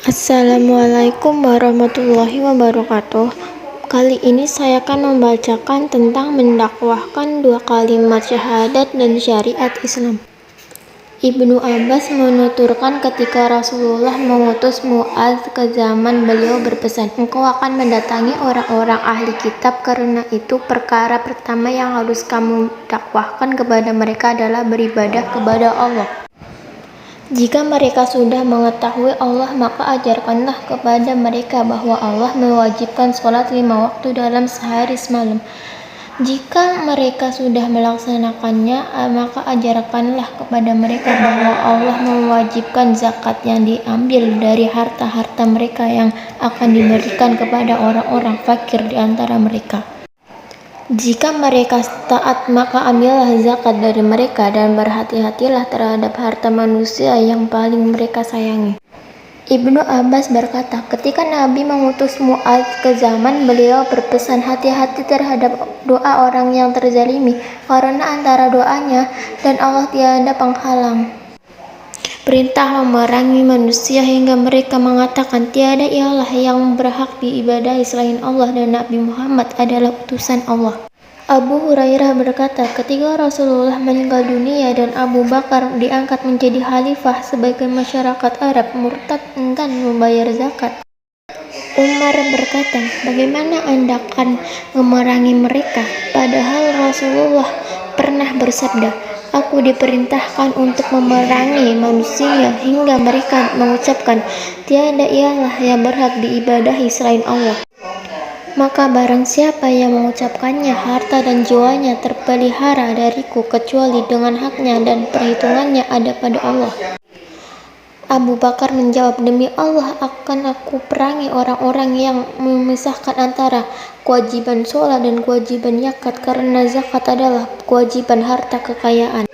Assalamualaikum warahmatullahi wabarakatuh. Kali ini saya akan membacakan tentang mendakwahkan dua kalimat syahadat dan syariat Islam. Ibnu Abbas menuturkan ketika Rasulullah mengutus Mu'adz ke zaman beliau berpesan, "Engkau akan mendatangi orang-orang ahli kitab, karena itu perkara pertama yang harus kamu dakwahkan kepada mereka adalah beribadah kepada Allah. Jika mereka sudah mengetahui Allah, maka ajarkanlah kepada mereka bahwa Allah mewajibkan sholat 5 waktu dalam sehari semalam. Jika mereka sudah melaksanakannya, maka ajarkanlah kepada mereka bahwa Allah mewajibkan zakat yang diambil dari harta-harta mereka yang akan diberikan kepada orang-orang fakir di antara mereka. Jika mereka taat, maka ambillah zakat dari mereka dan berhati-hatilah terhadap harta manusia yang paling mereka sayangi." Ibnu Abbas berkata, ketika Nabi mengutus Mu'adz ke zaman beliau berpesan, hati-hati terhadap doa orang yang terzalimi, karena antara doanya dan Allah tiada penghalang. Perintah memerangi manusia hingga mereka mengatakan tiada ilah yang berhak diibadahi selain Allah dan Nabi Muhammad adalah utusan Allah. Abu Hurairah berkata, ketika Rasulullah meninggal dunia dan Abu Bakar diangkat menjadi khalifah, sebagai masyarakat Arab murtad enggan membayar zakat. Umar berkata, bagaimana Anda akan memerangi mereka? Padahal Rasulullah pernah bersabda, aku diperintahkan untuk memerangi manusia hingga mereka mengucapkan, tiada ilah yang berhak diibadahi selain Allah. Maka barang siapa yang mengucapkannya, harta dan jiwanya terpelihara dariku kecuali dengan haknya dan perhitungannya ada pada Allah. Abu Bakar menjawab, demi Allah akan aku perangi orang-orang yang memisahkan antara kewajiban sholat dan kewajiban zakat, karena zakat adalah kewajiban harta kekayaan.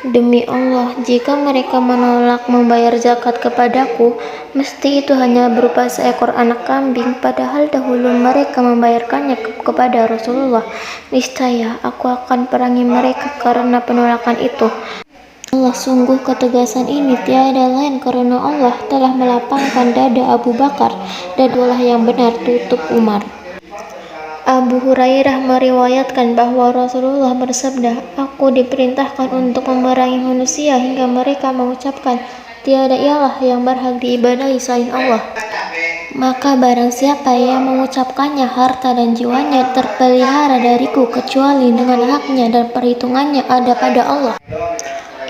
Demi Allah, jika mereka menolak membayar zakat kepadaku, mesti itu hanya berupa seekor anak kambing, padahal dahulu mereka membayarkannya kepada Rasulullah. Niscaya aku akan perangi mereka karena penolakan itu. Allah, sungguh ketegasan ini tiada lain karena Allah telah melapangkan dada Abu Bakar, dan Allah yang benar tutup Umar. Abu Hurairah meriwayatkan bahwa Rasulullah bersabda, aku diperintahkan untuk memerangi manusia hingga mereka mengucapkan, tiada ilah yang berhak diibadahi selain Allah. Maka barang siapa yang mengucapkannya, harta dan jiwanya terpelihara dariku kecuali dengan haknya dan perhitungannya ada pada Allah.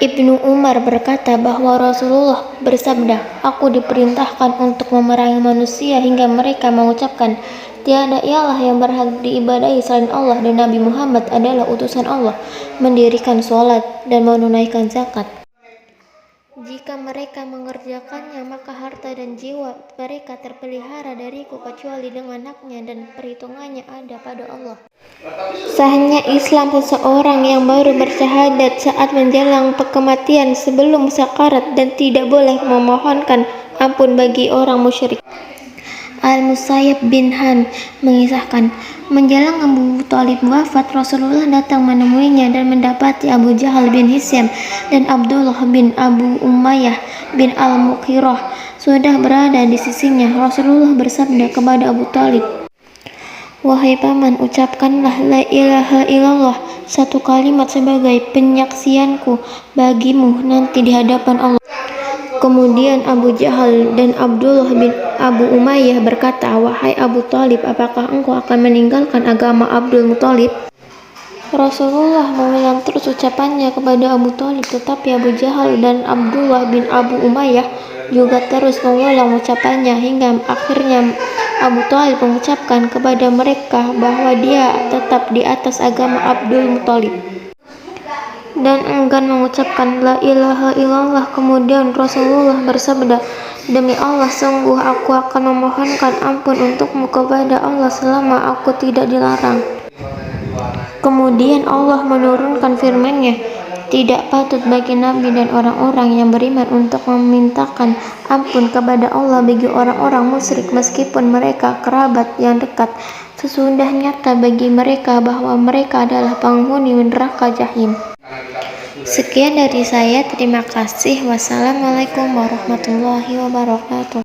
Ibnu Umar berkata bahwa Rasulullah bersabda, aku diperintahkan untuk memerangi manusia hingga mereka mengucapkan, tiada ilah yang berhak diibadahi selain Allah dan Nabi Muhammad adalah utusan Allah, mendirikan sholat dan menunaikan zakat. Jika mereka mengerjakannya, maka harta dan jiwa mereka terpelihara dariku kecuali dengan haknya dan perhitungannya ada pada Allah. Sahnya Islam seseorang yang baru bersyahadat saat menjelang kematian sebelum sakarat dan tidak boleh memohonkan ampun bagi orang musyrik. Al-Musayyib bin Han mengisahkan, menjelang Abu Thalib wafat, Rasulullah datang menemuinya dan mendapati Abu Jahal bin Hisyam dan Abdullah bin Abu Umayyah bin Al-Mughirah sudah berada di sisinya. Rasulullah bersabda kepada Abu Thalib, wahai paman, ucapkanlah la ilaha illallah, satu kalimat sebagai penyaksianku bagimu nanti di hadapan Allah. Kemudian Abu Jahal dan Abdullah bin Abu Umayyah berkata, wahai Abu Thalib, apakah engkau akan meninggalkan agama Abdul Muthalib? Rasulullah mengulang terus ucapannya kepada Abu Thalib, tetapi Abu Jahal dan Abdullah bin Abu Umayyah juga terus mengulang ucapannya hingga akhirnya Abu Thalib mengucapkan kepada mereka bahwa dia tetap di atas agama Abdul Muthalib dan enggan mengucapkan la ilaha illallah. Kemudian Rasulullah bersabda, demi Allah, sungguh aku akan memohonkan ampun untukmu kepada Allah selama aku tidak dilarang. Kemudian Allah menurunkan firman-Nya, tidak patut bagi Nabi dan orang-orang yang beriman untuk memintakan ampun kepada Allah bagi orang-orang musyrik meskipun mereka kerabat yang dekat. Sesudah nyata bagi mereka bahwa mereka adalah penghuni neraka jahim. Sekian dari saya, terima kasih. Wassalamualaikum warahmatullahi wabarakatuh.